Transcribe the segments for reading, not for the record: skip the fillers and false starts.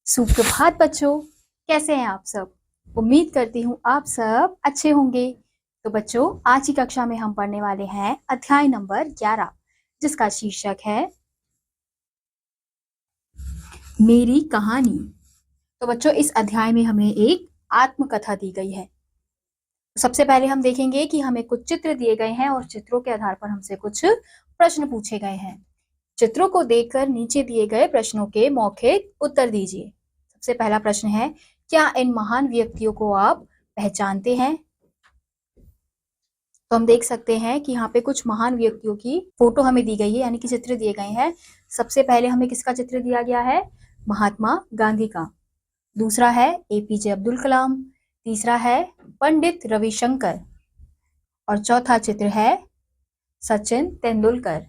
सुप्रभात बच्चों, कैसे हैं आप सब। उम्मीद करती हूँ आप सब अच्छे होंगे। तो बच्चों, आज की कक्षा में हम पढ़ने वाले हैं अध्याय नंबर 11, जिसका शीर्षक है मेरी कहानी। तो बच्चों, इस अध्याय में हमें एक आत्मकथा दी गई है। सबसे पहले हम देखेंगे कि हमें कुछ चित्र दिए गए हैं और चित्रों के आधार पर हमसे कुछ प्रश्न पूछे गए हैं। चित्रों को देखकर नीचे दिए गए प्रश्नों के मौखिक उत्तर दीजिए। सबसे पहला प्रश्न है, क्या इन महान व्यक्तियों को आप पहचानते हैं? तो हम देख सकते हैं कि यहाँ पे कुछ महान व्यक्तियों की फोटो हमें दी गई है, यानी कि चित्र दिए गए हैं। सबसे पहले हमें किसका चित्र दिया गया है? महात्मा गांधी का। दूसरा है एपीजे अब्दुल कलाम। तीसरा है पंडित रविशंकर और चौथा चित्र है सचिन तेंदुलकर।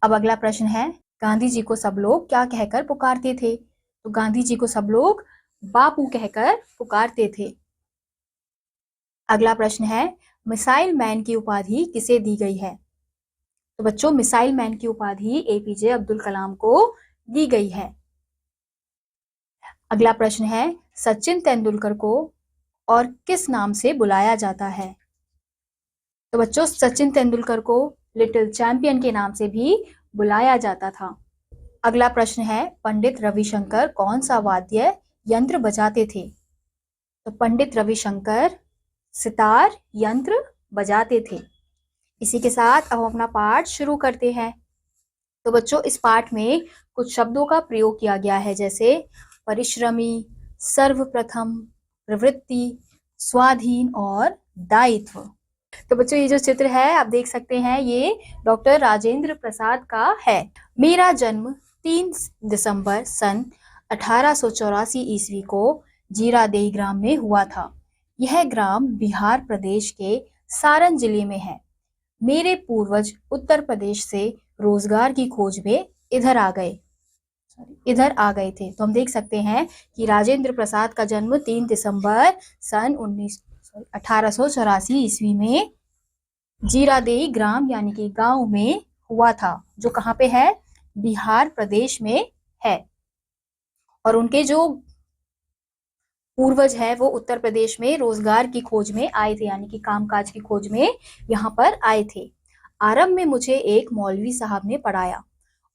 अब अगला प्रश्न है, गांधी जी को सब लोग क्या कहकर पुकारते थे? तो गांधी जी को सब लोग बापू कहकर पुकारते थे। अगला प्रश्न है, मिसाइल मैन की उपाधि किसे दी गई है? तो बच्चों, मिसाइल मैन की उपाधि एपीजे अब्दुल कलाम को दी गई है। अगला प्रश्न है, सचिन तेंदुलकर को और किस नाम से बुलाया जाता है? तो बच्चों, सचिन तेंदुलकर को लिटिल चैंपियन के नाम से भी बुलाया जाता था। अगला प्रश्न है, पंडित रविशंकर कौन सा वाद्य यंत्र बजाते थे? तो पंडित रविशंकर सितार यंत्र बजाते थे। इसी के साथ अब हम अपना पाठ शुरू करते हैं। तो बच्चों, इस पाठ में कुछ शब्दों का प्रयोग किया गया है, जैसे परिश्रमी, सर्वप्रथम, प्रवृत्ति, स्वाधीन और दायित्व। तो बच्चों, ये जो चित्र है आप देख सकते हैं, ये डॉक्टर राजेंद्र प्रसाद का है। मेरा जन्म 3 दिसंबर सन 1884 ईस्वी को जीरादेई ग्राम में हुआ था। यह ग्राम बिहार प्रदेश के सारण जिले में है। मेरे पूर्वज उत्तर प्रदेश से रोजगार की खोज में इधर आ गए थे। तो हम देख सकते हैं कि राजेंद्र प्रसाद का जन्म 3 दिसंबर सन 1884 ईस्वी में जीरादेई ग्राम यानी कि गांव में हुआ था, जो कहाँ पे है? बिहार प्रदेश में है। और उनके जो पूर्वज है वो उत्तर प्रदेश में रोजगार की खोज में आए थे, यानी कि कामकाज की खोज में यहाँ पर आए थे। आरंभ में मुझे एक मौलवी साहब ने पढ़ाया,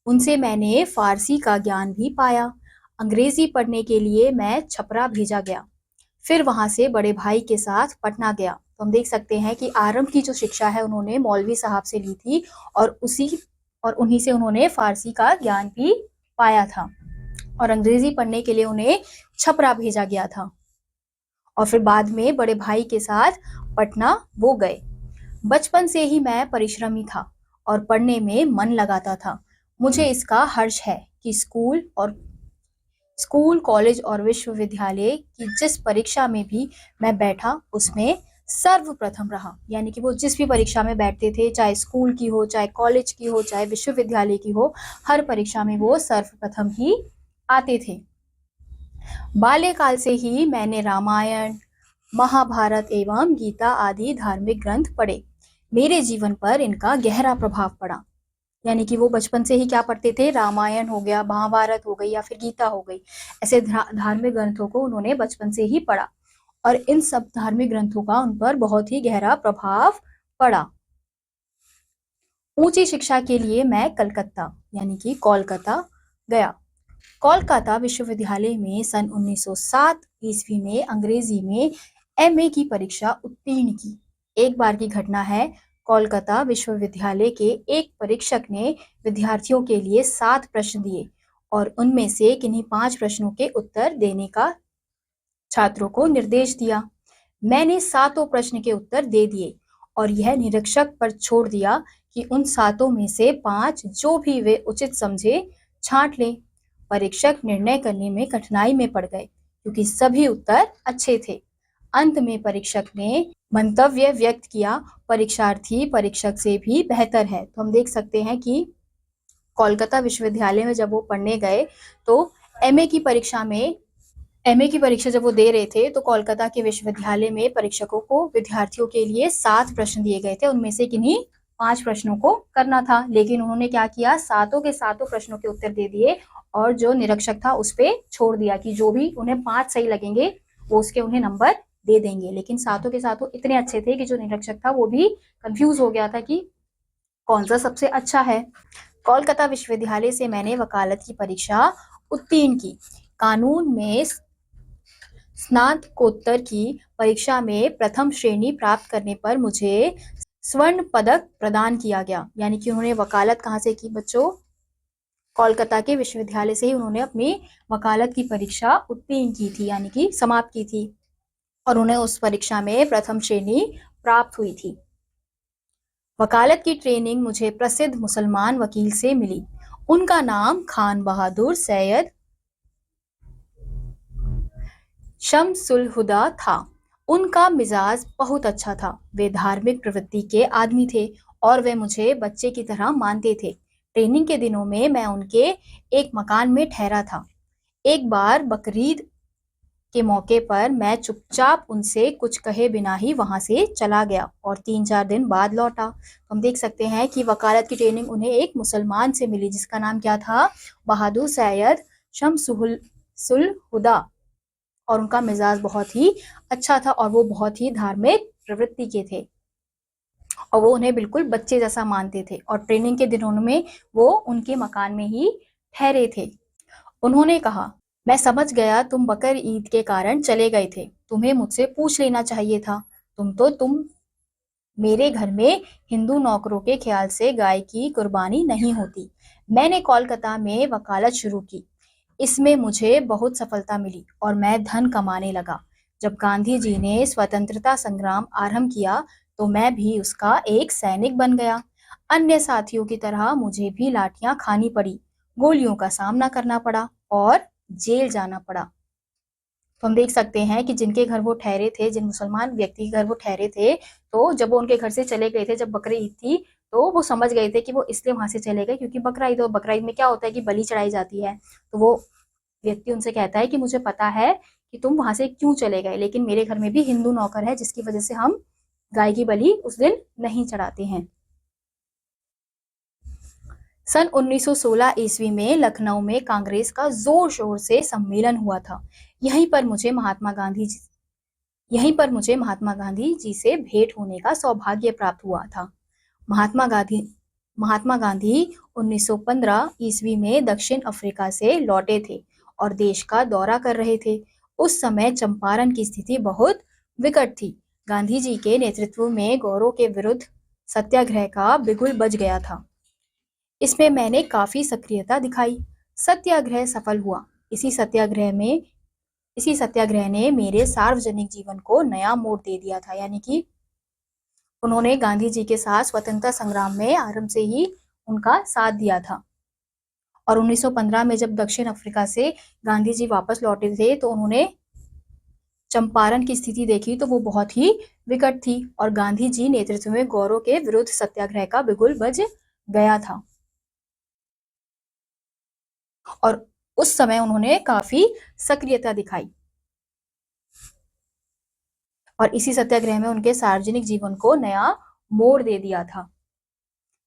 उनसे मैंने फारसी का ज्ञान भी पाया। अंग्रेजी पढ़ने के लिए मैं छपरा भेजा गया, फिर वहां से बड़े भाई के साथ पटना गया। तो हम देख सकते हैं कि आरंभ की जो शिक्षा है उन्होंने मौलवी साहब से ली थी और उन्हीं से उन्होंने फारसी का ज्ञान भी पाया था, और अंग्रेजी पढ़ने के लिए उन्हें छपरा भेजा गया था, और फिर बाद में बड़े भाई के साथ पटना वो गए। बचपन से ही मैं परिश्रमी था और पढ़ने में मन लगाता था। मुझे इसका हर्ष है कि स्कूल, कॉलेज और विश्वविद्यालय की जिस परीक्षा में भी मैं बैठा उसमें सर्वप्रथम रहा। यानी कि वो जिस भी परीक्षा में बैठते थे, चाहे स्कूल की हो, चाहे कॉलेज की हो, चाहे विश्वविद्यालय की हो, हर परीक्षा में वो सर्वप्रथम ही आते थे। बाल्यकाल से ही मैंने रामायण, महाभारत एवं गीता आदि धार्मिक ग्रंथ पढ़े। मेरे जीवन पर इनका गहरा प्रभाव पड़ा। यानी कि वो बचपन से ही क्या पढ़ते थे? रामायण हो गया, महाभारत हो गई या फिर गीता हो गई, ऐसे धार्मिक ग्रंथों को उन्होंने बचपन से ही पढ़ा, और इन सब धार्मिक ग्रंथों का उन पर बहुत ही गहरा प्रभाव पड़ा। ऊंची शिक्षा के लिए मैं कलकत्ता यानी कि कोलकाता गया। कोलकाता विश्वविद्यालय में सन 1907 ईस्वी में अंग्रेजी में एमए की परीक्षा उत्तीर्ण की। एक बार की घटना है, कोलकाता विश्वविद्यालय के एक परीक्षक ने विद्यार्थियों के लिए 7 प्रश्न दिए और उनमें से किन्हीं 5 प्रश्नों के उत्तर देने का छात्रों को निर्देश दिया। मैंने 7 प्रश्न के उत्तर दे दिए और यह निरीक्षक पर छोड़ दिया कि उन 7 में से 5 जो भी वे उचित समझे छांट लें। परीक्षक निर्णय करने में कठिनाई में पड़ गए क्योंकि सभी उत्तर अच्छे थे। अंत में परीक्षक ने मंतव्य व्यक्त किया, परीक्षार्थी परीक्षक से भी बेहतर है। तो हम देख सकते हैं कि कोलकाता विश्वविद्यालय में जब वो पढ़ने गए तो एमए की परीक्षा जब वो दे रहे थे तो कोलकाता के विश्वविद्यालय में परीक्षकों को विद्यार्थियों के लिए 7 प्रश्न दिए गए थे, उनमें से किन्हीं 5 प्रश्नों को करना था, लेकिन उन्होंने क्या किया, सातों के सातों प्रश्नों के उत्तर दे दिए और जो निरीक्षक था उस पे छोड़ दिया कि जो भी उन्हें 5 सही लगेंगे वो उसके उन्हें नंबर दे देंगे। लेकिन सातों के सातों इतने अच्छे थे कि जो निरीक्षक था वो भी कंफ्यूज हो गया था कि कौन सा सबसे अच्छा है। कोलकाता विश्वविद्यालय से मैंने वकालत की परीक्षा उत्तीर्ण की। कानून में स्नातकोत्तर की परीक्षा में प्रथम श्रेणी प्राप्त करने पर मुझे स्वर्ण पदक प्रदान किया गया। यानी कि उन्होंने वकालत कहाँ से की बच्चों, कोलकाता के विश्वविद्यालय से ही उन्होंने अपनी वकालत की परीक्षा उत्तीर्ण की थी, यानी कि समाप्त की थी, और उन्हें उस परीक्षा में प्रथम श्रेणी प्राप्त हुई थी। वकालत की ट्रेनिंग मुझे प्रसिद्ध मुसलमान वकील से मिली। उनका नाम खान बहादुर सैयद शम्सुल हुदा था। उनका मिजाज बहुत अच्छा था। वे धार्मिक प्रवृत्ति के आदमी थे और वे मुझे बच्चे की तरह मानते थे। ट्रेनिंग के दिनों में मैं उनके एक मकान में ठहरा था। एक बार बकरीद के मौके पर मैं चुपचाप उनसे कुछ कहे बिना ही वहां से चला गया और 3-4 दिन बाद लौटा। तो हम देख सकते हैं कि वकालत की ट्रेनिंग उन्हें एक मुसलमान से मिली जिसका नाम क्या था, बहादुर सैयद शम्सुल हुदा, और उनका मिजाज बहुत ही अच्छा था और वो बहुत ही धार्मिक प्रवृत्ति के थे और वो उन्हें बिल्कुल बच्चे जैसा मानते थे और ट्रेनिंग के दिनों में वो उनके मकान में ही ठहरे थे। उन्होंने कहा, मैं समझ गया तुम बकर ईद के कारण चले गए थे। तुम्हें मुझसे पूछ लेना चाहिए था। तुम मेरे घर में हिंदू नौकरों के ख्याल से गाय की कुर्बानी नहीं होती। मैंने कोलकाता में वकालत शुरू की। इसमें मुझे बहुत सफलता मिली और मैं धन कमाने लगा। जब गांधी जी ने स्वतंत्रता संग्राम आरंभ किया तो मैं भी उसका एक सैनिक बन गया। अन्य साथियों की तरह मुझे भी लाठियां खानी पड़ी, गोलियों का सामना करना पड़ा और जेल जाना पड़ा। तो हम देख सकते हैं कि जिनके घर वो ठहरे थे, जिन मुसलमान व्यक्ति के घर वो ठहरे थे, तो जब वो उनके घर से चले गए थे, जब बकरी ईद थी, तो वो समझ गए थे कि वो इसलिए वहां से चले गए क्योंकि बकरा ईद, और बकरा ईद में क्या होता है कि बलि चढ़ाई जाती है। तो वो व्यक्ति उनसे कहता है कि मुझे पता है कि तुम वहां से क्यों चले गए, लेकिन मेरे घर में भी हिंदू नौकर है जिसकी वजह से हम गाय की बलि उस दिन नहीं चढ़ाते हैं। सन 1916 ईस्वी में लखनऊ में कांग्रेस का जोर शोर से सम्मेलन हुआ था। यहीं पर मुझे महात्मा गांधी जी से भेंट होने का सौभाग्य प्राप्त हुआ था। महात्मा गांधी 1915 ईस्वी में दक्षिण अफ्रीका से लौटे थे और देश का दौरा कर रहे थे। उस समय चंपारण की स्थिति बहुत विकट थी। गांधी जी के नेतृत्व में गौरों के विरुद्ध सत्याग्रह का बिगुल बज गया था। इसमें मैंने काफी सक्रियता दिखाई। सत्याग्रह सफल हुआ। इसी सत्याग्रह ने मेरे सार्वजनिक जीवन को नया मोड़ दे दिया था। यानी कि उन्होंने गांधी जी के साथ स्वतंत्रता संग्राम में आरंभ से ही उनका साथ दिया था। और 1915 में जब दक्षिण अफ्रीका से गांधी जी वापस लौटे थे तो उन्होंने चंपारण की स्थिति देखी तो वो बहुत ही विकट थी और गांधी जी नेतृत्व में गौरों के विरुद्ध सत्याग्रह का बिगुल बज गया था और उस समय उन्होंने काफी सक्रियता दिखाई और इसी सत्याग्रह में उनके सार्वजनिक जीवन को नया मोड़ दे दिया था।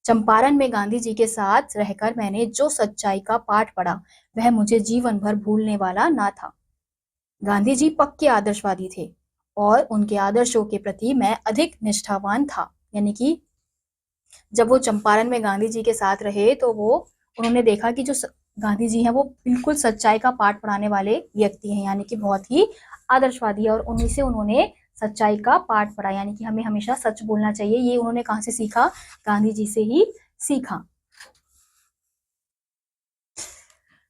चंपारण में गांधी जी के साथ रहकर मैंने जो सच्चाई का पाठ पढ़ा वह मुझे जीवन भर भूलने वाला ना था। गांधी जी पक्के आदर्शवादी थे और उनके आदर्शों के प्रति मैं अधिक निष्ठावान था। यानी कि जब वो चंपारण में गांधी जी के साथ रहे तो उन्होंने देखा कि जो गांधी जी हैं वो बिल्कुल सच्चाई का पाठ पढ़ाने वाले व्यक्ति हैं, यानी कि बहुत ही आदर्शवादी है और उन्हीं से उन्होंने सच्चाई का पाठ पढ़ा। यानी कि हमें हमेशा सच बोलना चाहिए। ये उन्होंने कहाँ से सीखा? गांधी जी से ही सीखा।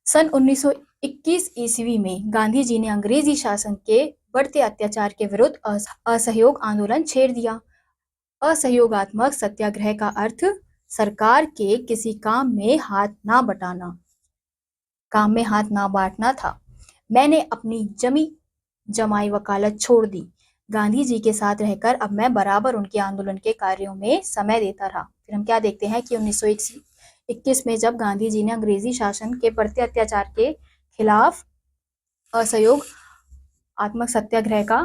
सन 1921 ईस्वी में गांधी जी ने अंग्रेजी शासन के बढ़ते अत्याचार के विरुद्ध असहयोग आंदोलन छेड़ दिया। असहयोगात्मक सत्याग्रह का अर्थ सरकार के किसी काम में हाथ ना बांटना था। मैंने अपनी जमी जमाई वकालत छोड़ दी। गांधी जी के साथ रहकर अब मैं बराबर उनके आंदोलन के कार्यों में समय देता रहा। फिर हम क्या देखते हैं कि 1921 में जब गांधी जी ने अंग्रेजी शासन के बढ़ते अत्याचार के खिलाफ असहयोग आत्मक सत्याग्रह का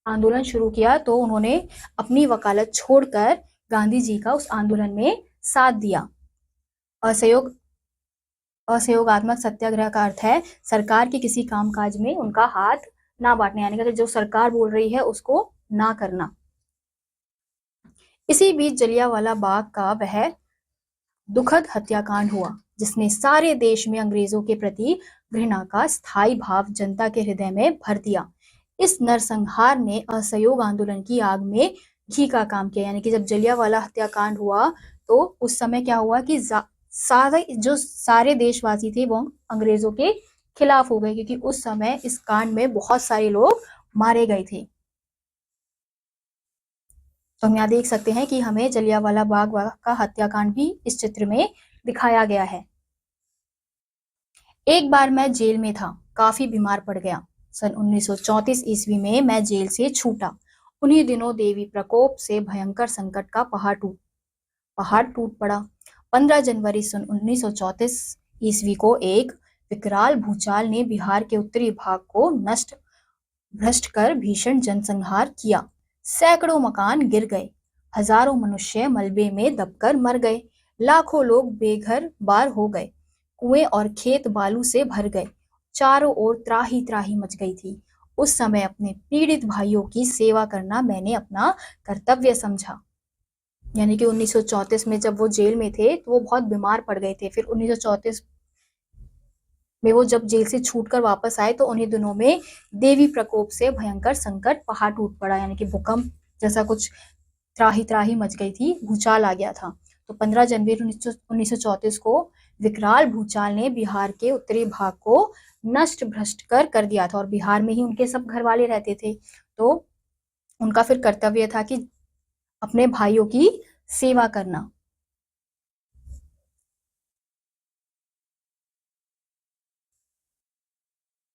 आंदोलन शुरू किया तो उन्होंने अपनी वकालत छोड़कर गांधी जी का उस आंदोलन में साथ दिया। असहयोगात्मक सत्याग्रह का अर्थ है सरकार के किसी कामकाज में उनका हाथ ना बांटना, यानी कि जो सरकार बोल रही है उसको ना करना। इसी बीच जलियांवाला बाग का वह दुखद हत्याकांड हुआ जिसने सारे देश में अंग्रेजों के प्रति घृणा का स्थायी भाव जनता के हृदय में भर दिया। इस नरसंहार ने असहयोग आंदोलन की आग में घी का काम किया, यानी कि जब जलियांवाला हत्याकांड हुआ तो उस समय क्या हुआ कि सारे देशवासी थे वो अंग्रेजों के खिलाफ हो गए, क्योंकि उस समय इस कांड में बहुत सारे लोग मारे गए थे। तो हम यहाँ देख सकते हैं कि हमें जलियांवाला बाग का हत्याकांड भी इस चित्र में दिखाया गया है। एक बार मैं जेल में था, काफी बीमार पड़ गया। सन 1934 ईस्वी में मैं जेल से छूटा। उन्हीं दिनों देवी प्रकोप से भयंकर संकट का पहाड़ टूट पड़ा। 15 जनवरी सन 1934 ईस्वी को एक विकराल भूचाल ने बिहार के उत्तरी भाग को नष्ट भ्रष्ट कर भीषण जनसंहार किया। सैकड़ों मकान गिर गए, हजारों मनुष्य मलबे में दबकर मर गए, लाखों लोग बेघर बार हो गए, कुएं और खेत बालू से भर गए, चारों ओर त्राही त्राही मच गई थी। उस समय अपने पीड़ित भाइयों की सेवा करना मैंने अपना कर्तव्य समझा। यानी कि 1934 में जब वो जेल में थे तो वो बहुत बीमार पड़ गए थे। फिर 1934 में वो जब जेल से छूटकर वापस आए तो उन्हीं दिनों में देवी प्रकोप से भयंकर संकट, पहाड़ टूट पड़ा, यानी कि भूकंप जैसा कुछ त्राही त्राही मच गई थी, भूचाल आ गया था। तो 15 जनवरी 1934 को विकराल भूचाल ने बिहार के उत्तरी भाग को नष्ट भ्रष्ट कर दिया था, और बिहार में ही उनके सब घर वाले रहते थे। तो उनका फिर कर्तव्य था कि अपने भाइयों की सेवा करना।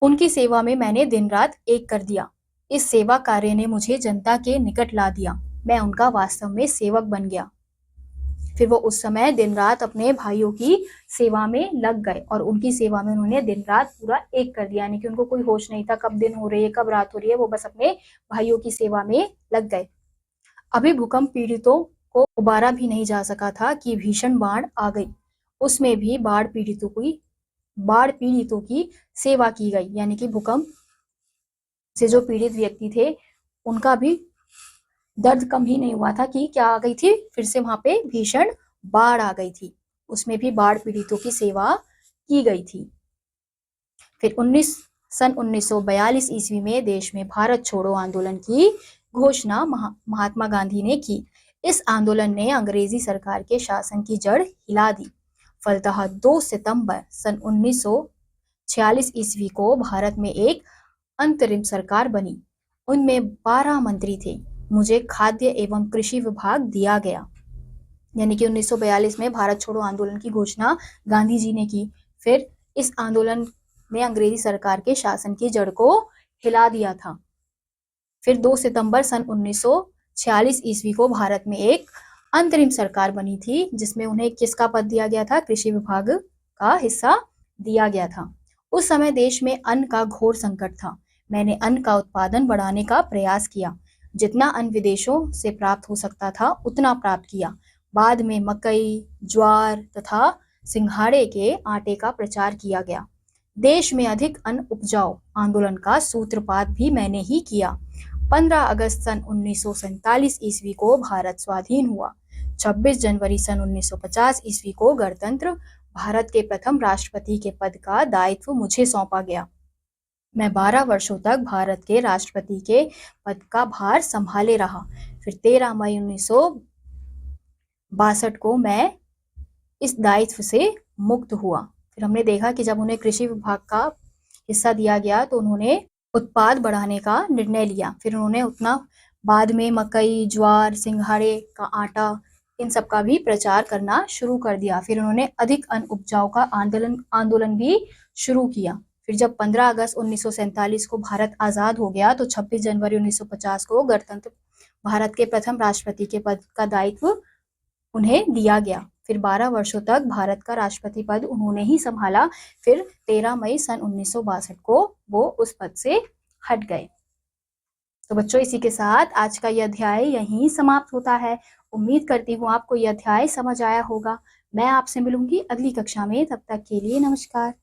उनकी सेवा में मैंने दिन रात एक कर दिया। इस सेवा कार्य ने मुझे जनता के निकट ला दिया। मैं उनका वास्तव में सेवक बन गया। फिर वो उस समय दिन रात अपने भाइयों की सेवा में लग गए, और उनकी सेवा में उन्होंने दिन रात पूरा एक कर दिया, यानी कि उनको कोई होश नहीं था कब दिन हो रही है कब रात हो रही है, वो बस अपने भाइयों की सेवा में लग गए। अभी भूकंप पीड़ितों को उबारा भी नहीं जा सका था कि भीषण बाढ़ आ गई। उसमें भी बाढ़ पीड़ितों की सेवा की गई, यानी कि भूकंप से जो पीड़ित व्यक्ति थे उनका भी दर्द कम ही नहीं हुआ था कि क्या आ गई थी, फिर से वहां पे भीषण बाढ़ आ गई थी। उसमें भी बाढ़ पीड़ितों की सेवा की गई थी। फिर सन 1942 ईस्वी में देश में भारत छोड़ो आंदोलन की घोषणा महात्मा गांधी ने की। इस आंदोलन ने अंग्रेजी सरकार के शासन की जड़ हिला दी। फलतः 2 सितंबर सन 1946 ईस्वी को भारत में एक अंतरिम सरकार बनी। उनमें 12 मंत्री थे। मुझे खाद्य एवं कृषि विभाग दिया गया। यानी कि 1942 में भारत छोड़ो आंदोलन की घोषणा गांधी जी ने की। फिर इस आंदोलन में अंग्रेजी सरकार के शासन की जड़ को हिला दिया था। फिर 2 सितंबर सन 1946 ईस्वी को भारत में एक अंतरिम सरकार बनी थी, जिसमें उन्हें किसका पद दिया गया था? कृषि विभाग का हिस्सा दिया गया था। उस समय देश में अन्न का घोर संकट था। मैंने अन्न का उत्पादन बढ़ाने का प्रयास किया। जितना अन्न विदेशों से प्राप्त हो सकता था उतना प्राप्त किया। बाद में मकई, ज्वार तथा सिंघाड़े के आटे का प्रचार किया गया। देश में अधिक अन्न उपजाओ आंदोलन का सूत्रपात भी मैंने ही किया। 15 अगस्त सन 1947 ईस्वी को भारत स्वाधीन हुआ। 26 जनवरी सन 1950 ईस्वी को गणतंत्र भारत के प्रथम राष्ट्रपति के पद का दायित्व मुझे सौंपा गया। मैं 12 वर्षों तक भारत के राष्ट्रपति के पद का भार संभाले रहा। फिर 13 मई 1962 को मैं इस दायित्व से मुक्त हुआ। फिर हमने देखा कि जब उन्हें कृषि विभाग का हिस्सा दिया गया तो उन्होंने उत्पाद बढ़ाने का निर्णय लिया। फिर उन्होंने उतना बाद में मकई, ज्वार, सिंघाड़े का आटा, इन सब का भी प्रचार करना शुरू कर दिया। फिर उन्होंने अधिक अन्न उपजाऊ का आंदोलन भी शुरू किया। फिर जब 15 अगस्त 1947 को भारत आजाद हो गया तो 26 जनवरी 1950 को गणतंत्र भारत के प्रथम राष्ट्रपति के पद का दायित्व उन्हें दिया गया। फिर 12 वर्षों तक भारत का राष्ट्रपति पद उन्होंने ही संभाला। फिर 13 मई सन 1962 को वो उस पद से हट गए। तो बच्चों, इसी के साथ आज का ये अध्याय यहीं समाप्त होता है। उम्मीद करती हूँ आपको ये अध्याय समझ आया होगा। मैं आपसे मिलूंगी अगली कक्षा में, तब तक के लिए नमस्कार।